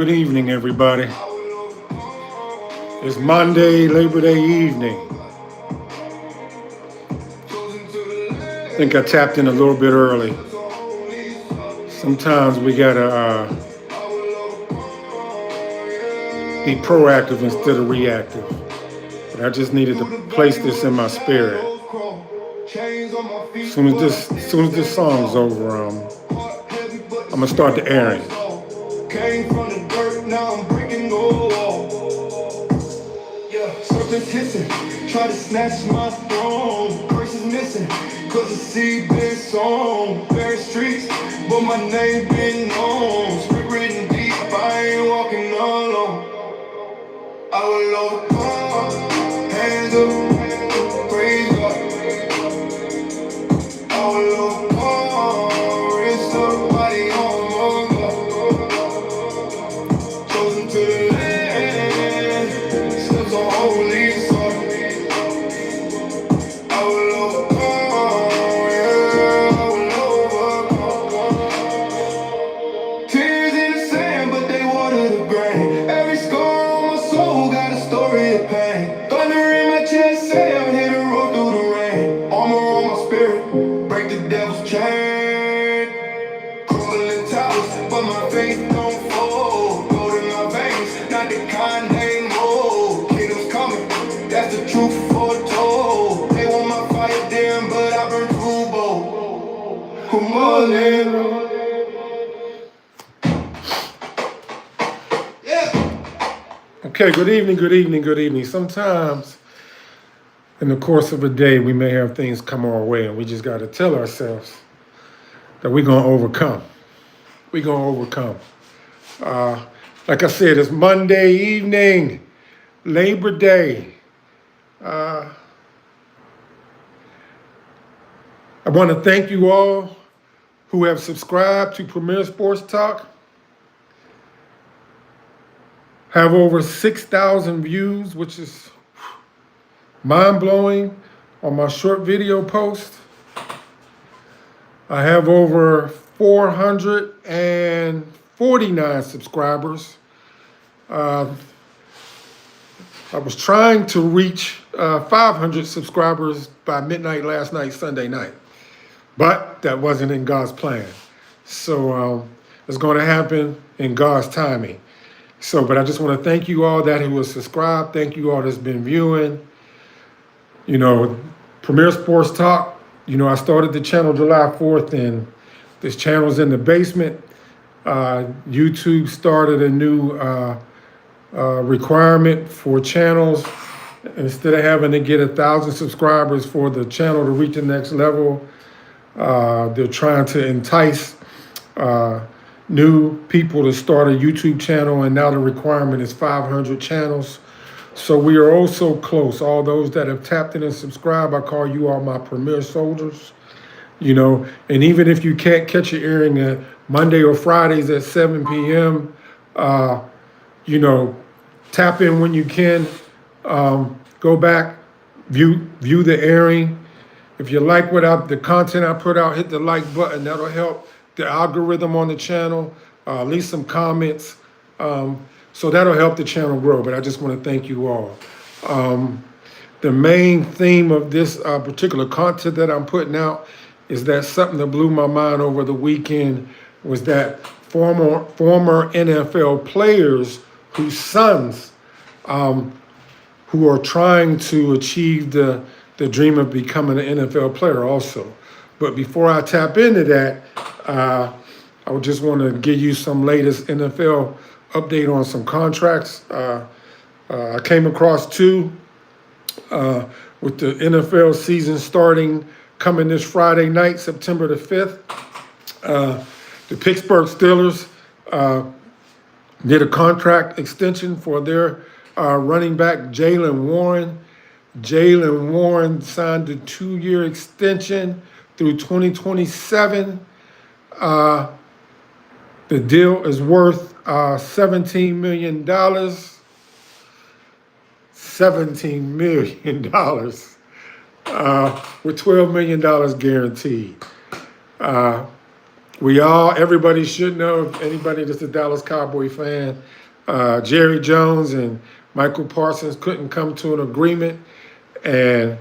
Good evening, everybody. It's Monday, Labor Day evening. I think I tapped in a little bit early. Sometimes we gotta be proactive instead of reactive. But I just needed to place this in my spirit. As soon as this song's over, I'm gonna start the airing. Came from the dirt, now I'm breaking the wall. Yeah, something's hissing, try to snatch my throne. Curse is missing, cause the seed been sown. Bare streets, but my name been known. Script written deep, I ain't walking alone. I will overcome, hands up, praise God. I will overcome, wrist up, body on my God. Chosen to the land, steps on holy soil. I will overcome, yeah, I will overcome. Tears in the sand, but they water the grain. Every scar on my soul got a story of pain. Thunder in my chest, say I'm here to roll through the rain. Armor on my spirit, break the devil's chain. Crumbling towers, but my faith don't fold. Gold in my veins, not the kind they mold. Kingdom's coming, that's the truth foretold. They want my fire dim, but I burn through bold. Come on, Lord. Okay, good evening, good evening, good evening. Sometimes in the course of a day, we may have things come our way, and we just got to tell ourselves that we're going to overcome. We're going to overcome. Like I said, it's Monday evening, Labor Day. I want to thank you all who have subscribed to Premier Sports Talk. Have over 6,000 views, which is mind-blowing on my short video post. I have over 449 subscribers. I was trying to reach 500 subscribers by midnight last night, Sunday night, but that wasn't in God's plan. So it's going to happen in God's timing. So, but I just want to thank you all that who was subscribed. Thank you all that's been viewing. You know, Premier Sports Talk, you know, I started the channel July 4th, and this channel's in the basement. YouTube started a new requirement for channels. Instead of having to get 1,000 subscribers for the channel to reach the next level, they're trying to entice new people to start a YouTube channel, and now the requirement is 500 channels. So we are oh so close. All those that have tapped in and subscribed, I call you all my Premier soldiers. You know, and even if you can't catch your airing at Monday or Fridays at 7 p.m., you know, tap in when you can. Go back, view the airing. If you like the content I put out, hit the like button. That'll help the algorithm on the channel. Leave some comments. So that'll help the channel grow. But I just want to thank you all. The main theme of this particular content that I'm putting out is that something that blew my mind over the weekend was that former NFL players whose sons who are trying to achieve the dream of becoming an NFL player also. But before I tap into that, I would just want to give you some latest NFL update on some contracts. I came across two with the NFL season coming this Friday night, September the 5th. The Pittsburgh Steelers did a contract extension for their running back, Jaylen Warren. Jaylen Warren signed a 2-year extension through 2027. The deal is worth $17 million. $17 million with $12 million guaranteed. everybody should know, if anybody that's a Dallas Cowboy fan, Jerry Jones and Michael Parsons couldn't come to an agreement, and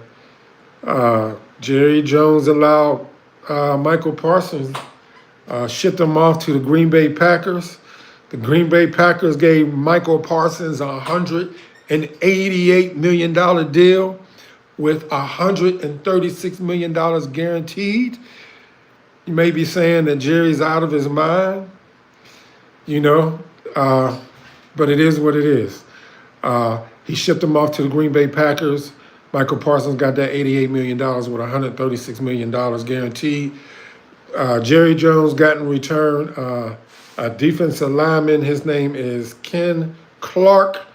Jerry Jones allowed Michael Parsons, shipped him off to the Green Bay Packers. The Green Bay Packers gave Michael Parsons a $188 million deal with $136 million guaranteed. You may be saying that Jerry's out of his mind, but it is what it is. He shipped him off to the Green Bay Packers. Michael Parsons got that $88 million with $136 million guaranteed. Jerry Jones got in return a defensive lineman. His name is Ken Clark.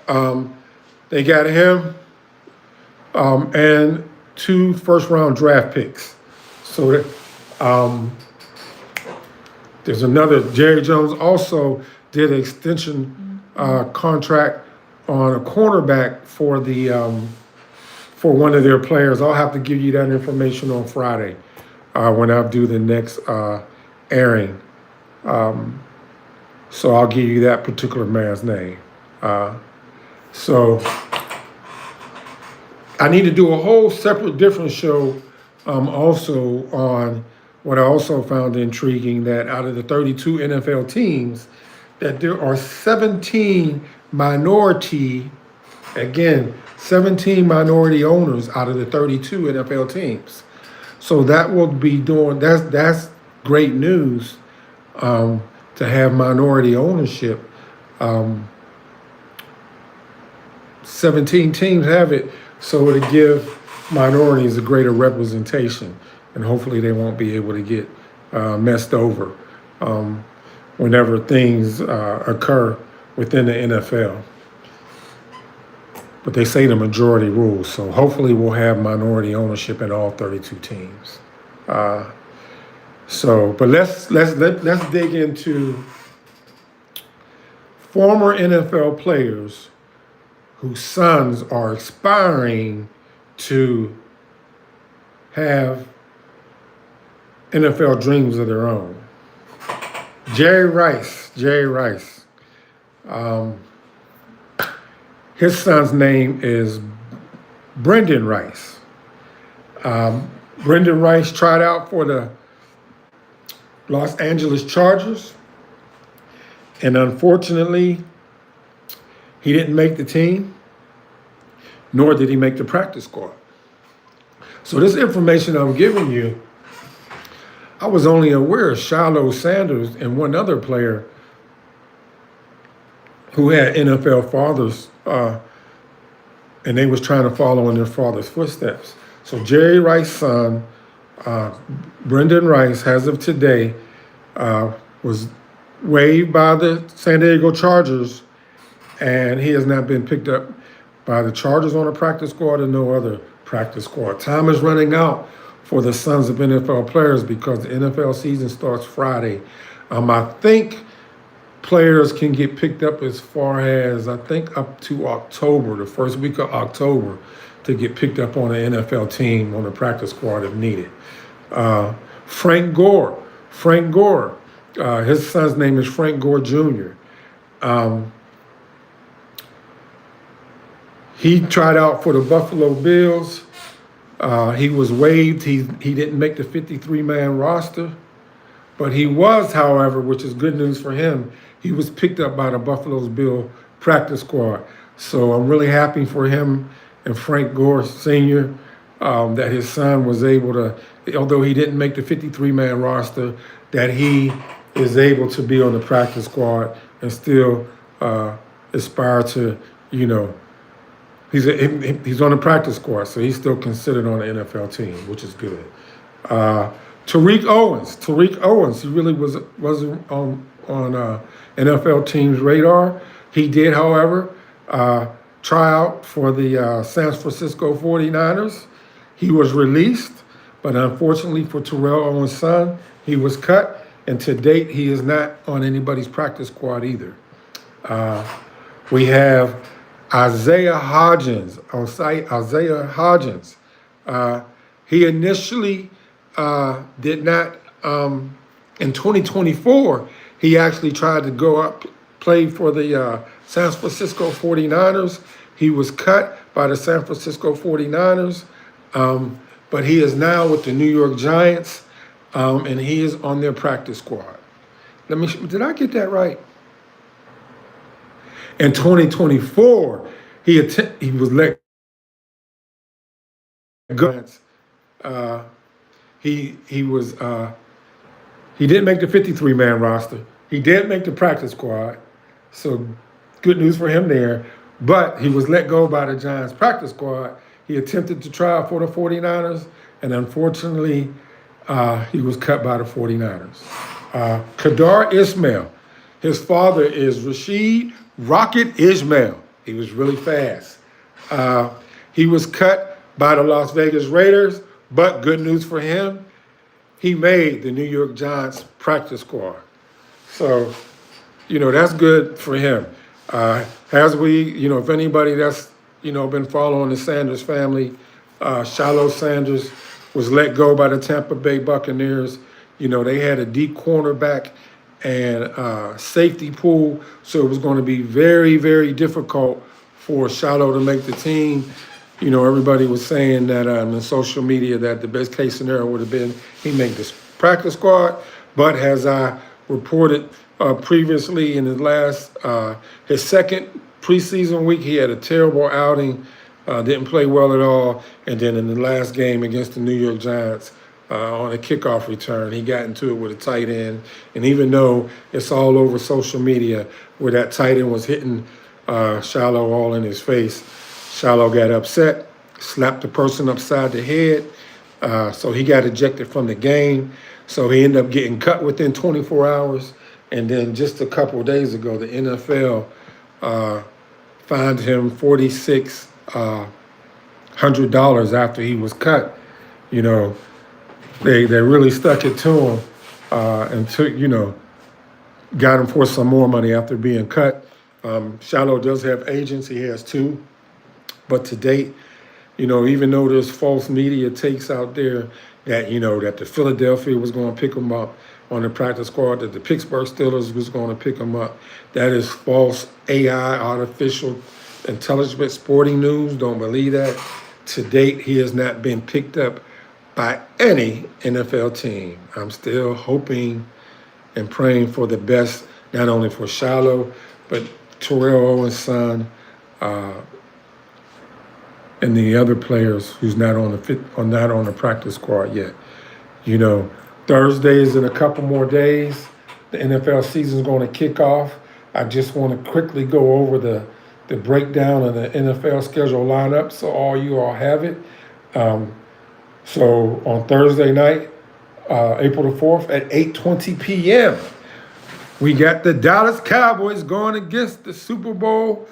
They got him and 2 first-round draft picks. So that, there's another. Jerry Jones also did an extension contract on a cornerback for one of their players. I'll have to give you that information on Friday when I do the next airing. So I'll give you that particular man's name. So I need to do a whole separate different show also on what I also found intriguing, that out of the 32 NFL teams, that there are 17 minority owners out of the 32 NFL teams. So that will be that's great news to have minority ownership. 17 teams have it, so it'll give minorities a greater representation, and hopefully they won't be able to get messed over whenever things occur within the NFL. But they say the majority rules, so hopefully we'll have minority ownership in all 32 teams. But let's dig into former NFL players whose sons are aspiring to have NFL dreams of their own. Jerry Rice. His son's name is Brendan Rice. Brendan Rice tried out for the Los Angeles Chargers, and unfortunately, he didn't make the team, nor did he make the practice squad. So this information I'm giving you, I was only aware of Shiloh Sanders and one other player who had NFL fathers, and they was trying to follow in their father's footsteps. So Jerry Rice's son, Brendan Rice, as of today, was waived by the San Diego Chargers, and he has not been picked up by the Chargers on a practice squad or no other practice squad. Time is running out for the sons of NFL players because the NFL season starts Friday. I think players can get picked up as far as, I think, up to October, the first week of October, to get picked up on an NFL team on the practice squad if needed. Frank Gore, his son's name is Frank Gore Jr. He tried out for the Buffalo Bills. He was waived. He didn't make the 53-man roster. But he was, however, which is good news for him, he was picked up by the Buffalo Bills practice squad. So I'm really happy for him and Frank Gore Sr. That his son was able to, although he didn't make the 53-man roster, that he is able to be on the practice squad and still aspire to, he's on the practice squad, so he's still considered on the NFL team, which is good. Tariq Owens, he really wasn't on NFL team's radar. He did, however, try out for the San Francisco 49ers. He was released, but unfortunately for Terrell Owens' son, he was cut, and to date, he is not on anybody's practice squad either. We have Isaiah Hodgins. He initially did not In 2024, he actually tried to go up, play for the San Francisco 49ers. He was cut by the San Francisco 49ers, but he is now with the New York Giants, and he is on their practice squad. Did I get that right? In 2024, he was let go. He didn't make the 53-man roster. He did make the practice squad, so good news for him there. But he was let go by the Giants practice squad. He attempted to try out for the 49ers, and unfortunately, he was cut by the 49ers. Kadar Ismail, his father is Rashid Rocket Ismail. He was really fast. He was cut by the Las Vegas Raiders, but good news for him, he made the New York Giants practice squad. So, that's good for him. As we, if anybody that's, been following the Sanders family, Shiloh Sanders was let go by the Tampa Bay Buccaneers. They had a deep cornerback and safety pool, so it was going to be very, very difficult for Shiloh to make the team. Everybody was saying that on social media that the best case scenario would have been he made this practice squad, but as I reported previously in his second preseason week, he had a terrible outing, didn't play well at all, and then in the last game against the New York Giants, on a kickoff return, he got into it with a tight end, and even though it's all over social media where that tight end was hitting Shiloh all in his face, Shiloh got upset, slapped the person upside the head, so he got ejected from the game. So he ended up getting cut within 24 hours. And then just a couple of days ago, the NFL fined him $4,600 after he was cut. They really stuck it to him and took, got him for some more money after being cut. Shiloh does have agents. He has two. But to date, even though there's false media takes out there that, that the Philadelphia was going to pick him up on the practice squad, that the Pittsburgh Steelers was going to pick him up, that is false AI, artificial intelligence, sporting news. Don't believe that. To date, he has not been picked up by any NFL team. I'm still hoping and praying for the best, not only for Shiloh, but Terrell Owens' son, and the other players who's not on the practice squad yet. Thursdays in a couple more days, the NFL season's going to kick off. I just want to quickly go over the breakdown of the NFL schedule lineup so all you all have it. So on Thursday night, April the 4th at 8:20 p.m., we got the Dallas Cowboys going against the Super Bowl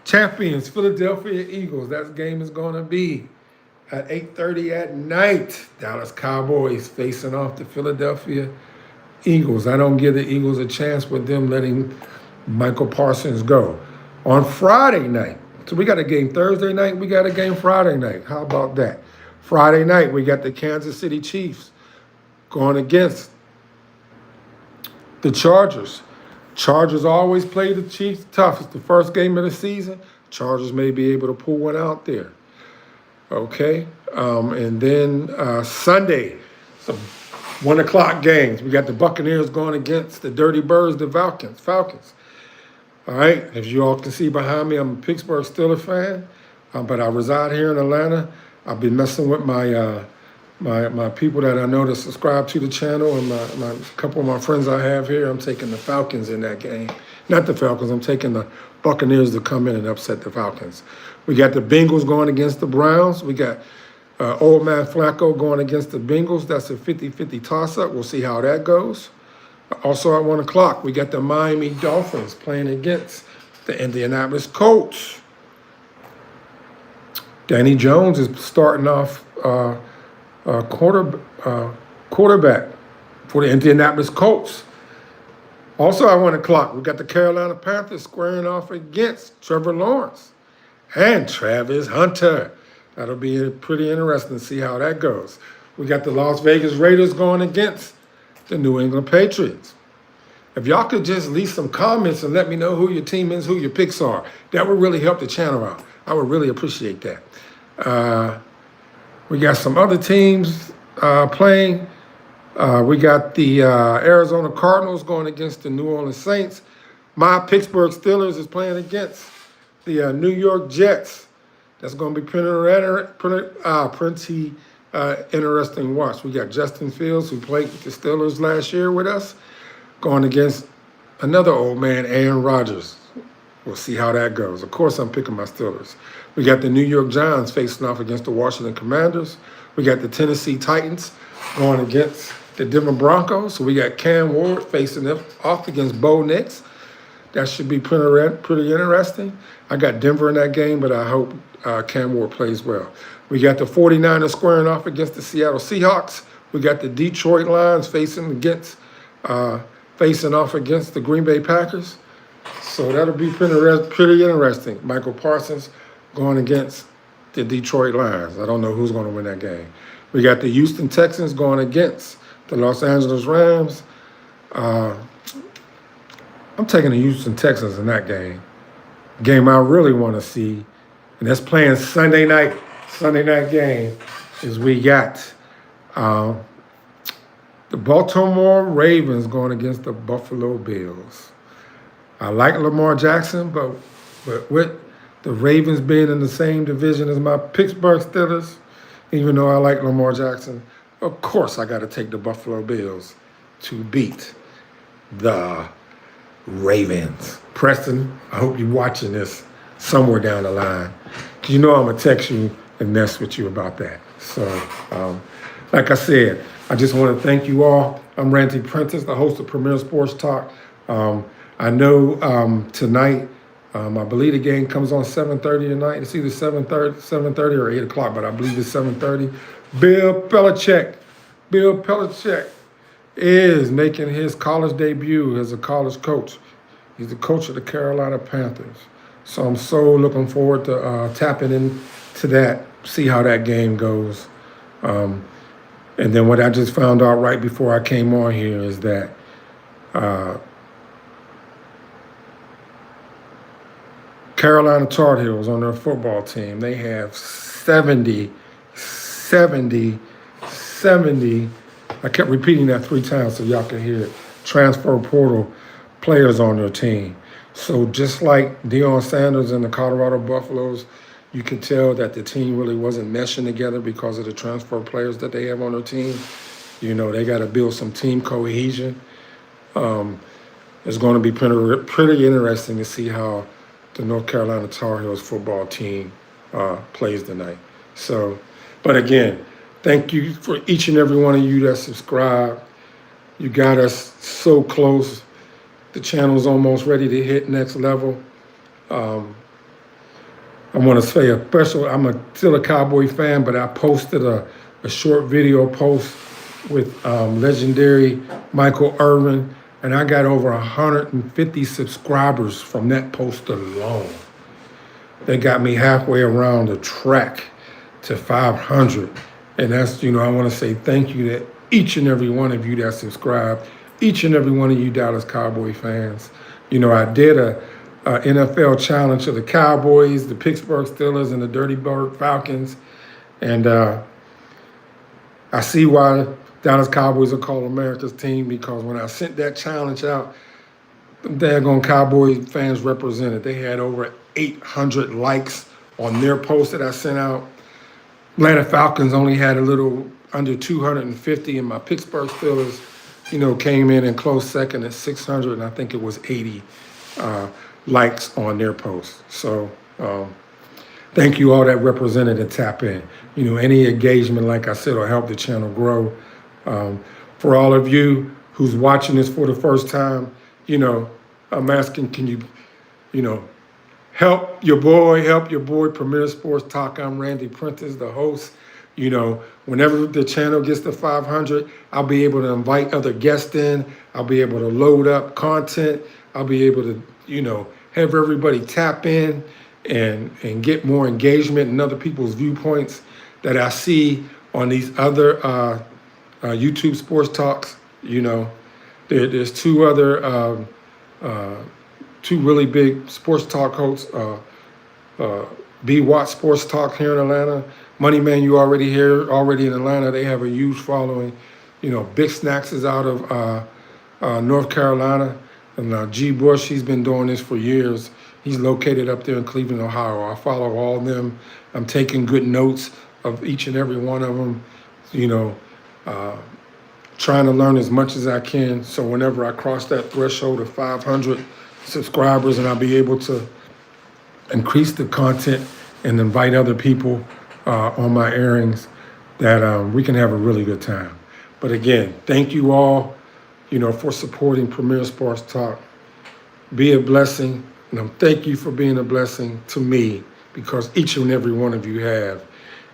champions, Philadelphia Eagles. That game is going to be at 8:30 at night. Dallas Cowboys facing off the Philadelphia Eagles. I don't give the Eagles a chance with them letting Michael Parsons go. On Friday night, so we got a game Thursday night, we got a game Friday night. How about that? Friday night, we got the Kansas City Chiefs going against the Chargers. Chargers always play the Chiefs tough. It's the first game of the season. Chargers may be able to pull one out there. Okay? And then Sunday, some 1 o'clock games. We got the Buccaneers going against the Dirty Birds, the Falcons. All right? As you all can see behind me, I'm a Pittsburgh Steelers fan, but I reside here in Atlanta. I've been messing with my people that I know that subscribe to the channel, and a couple of my friends I have here. I'm taking the Falcons in that game. Not the Falcons. I'm taking the Buccaneers to come in and upset the Falcons. We got the Bengals going against the Browns. We got old man Flacco going against the Bengals. That's a 50-50 toss-up. We'll see how that goes. Also at 1 o'clock, we got the Miami Dolphins playing against the Indianapolis Colts. Danny Jones is starting off quarterback for the Indianapolis Colts. Also at 1 o'clock, we got the Carolina Panthers squaring off against Trevor Lawrence and Travis Hunter. That'll be pretty interesting to see how that goes. We got the Las Vegas Raiders going against the New England Patriots. If y'all could just leave some comments and let me know who your team is, who your picks are, that would really help the channel out. I would really appreciate that. We got some other teams playing. We got the Arizona Cardinals going against the New Orleans Saints. My Pittsburgh Steelers is playing against the New York Jets. That's going to be pretty interesting watch. We got Justin Fields, who played with the Steelers last year with us, going against another old man, Aaron Rodgers. We'll see how that goes. Of course, I'm picking my Steelers. We got the New York Giants facing off against the Washington Commanders. We got the Tennessee Titans going against the Denver Broncos. So we got Cam Ward facing off against Bo Nix. That should be pretty interesting. I got Denver in that game, but I hope Cam Ward plays well. We got the 49ers squaring off against the Seattle Seahawks. We got the Detroit Lions facing off against the Green Bay Packers. So that'll be pretty interesting. Michael Parsons going against the Detroit Lions. I don't know who's going to win that game. We got the Houston Texans going against the Los Angeles Rams. I'm taking the Houston Texans in that game. Game I really want to see, and that's playing Sunday night game, is we got the Baltimore Ravens going against the Buffalo Bills. I like Lamar Jackson, but with the Ravens being in the same division as my Pittsburgh Steelers, even though I like Lamar Jackson, of course I got to take the Buffalo Bills to beat the Ravens. Preston, I hope you're watching this somewhere down the line, because you know I'm going to text you and mess with you about that. So, like I said, I just want to thank you all. I'm Randy Prentice, the host of Premier Sports Talk. I know tonight, I believe the game comes on 7:30 tonight. It's either 7:30 or 8 o'clock, but I believe it's 7:30. Bill Belichick is making his college debut as a college coach. He's the coach of the Carolina Panthers. So I'm so looking forward to tapping into that, see how that game goes. And then what I just found out right before I came on here is that Carolina Tar Heels on their football team, they have 70. I kept repeating that 3 times so y'all can hear it. Transfer portal players on their team. So just like Deion Sanders and the Colorado Buffaloes, you can tell that the team really wasn't meshing together because of the transfer players that they have on their team. You know, they got to build some team cohesion. It's going to be pretty interesting to see how the North Carolina Tar Heels football team plays tonight. So, but again, thank you for each and every one of you that subscribe. You got us so close. The channel's almost ready to hit next level. I want to say I'm still a Cowboy fan, but I posted a short video post with legendary Michael Irvin, and I got over 150 subscribers from that post alone. They got me halfway around the track to 500. And that's, I want to say thank you to each and every one of you that subscribed, each and every one of you Dallas Cowboy fans. I did a NFL challenge to the Cowboys, the Pittsburgh Steelers, and the Dirty Bird Falcons. And I see why Dallas Cowboys are called America's team, because when I sent that challenge out, the daggone Cowboy fans represented. They had over 800 likes on their post that I sent out. Atlanta Falcons only had a little under 250, and my Pittsburgh Steelers, came in close second at 600, and I think it was 80 likes on their post. So thank you all that represented and tap in. Any engagement, like I said, will help the channel grow. For all of you who's watching this for the first time, I'm asking, can you, help your boy, Premier Sports Talk. I'm Randy Prentice, the host. Whenever the channel gets to 500, I'll be able to invite other guests in. I'll be able to load up content. I'll be able to, have everybody tap in and get more engagement and other people's viewpoints that I see on these other YouTube sports talks, You know, there's two other, two really big sports talk hosts, B. Watt Sports Talk here in Atlanta. Money Man, you already here, already in Atlanta. They have a huge following. You know, Big Snacks is out of North Carolina. And G. Bush, he's been doing this for years. He's located up there in Cleveland, Ohio. I follow all of them. I'm taking good notes of each and every one of them. You know, trying to learn as much as I can. So whenever I cross that threshold of 500 subscribers, and I'll be able to increase the content and invite other people on my airings, that we can have a really good time. But again, thank you all, you know, for supporting Premier Sports Talk. Be a blessing, and thank you for being a blessing to me, because each and every one of you have.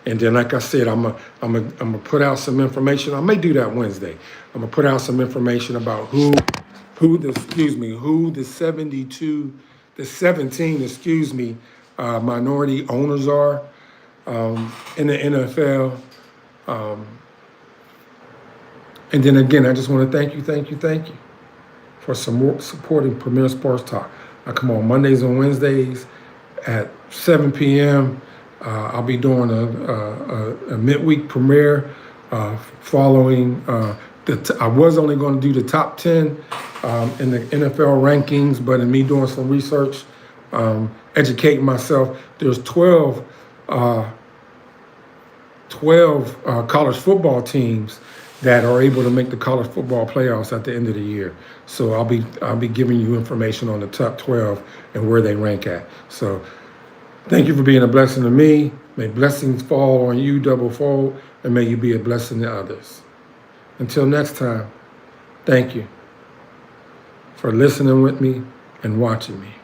And then, like I said, I'm gonna put out some information. I may do that Wednesday. I'm gonna put out some information about who the 17 minority owners are in the NFL. And then again, I just want to thank you for supporting Premier Sports Talk. I come on Mondays and Wednesdays at 7 p.m. I'll be doing a midweek premiere following I was only going to do the top 10 in the NFL rankings, but in me doing some research, educating myself, there's 12 college football teams that are able to make the college football playoffs at the end of the year. So I'll be giving you information on the top 12 and where they rank at. So thank you for being a blessing to me. May blessings fall on you double-fold, and may you be a blessing to others. Until next time, thank you for listening with me and watching me.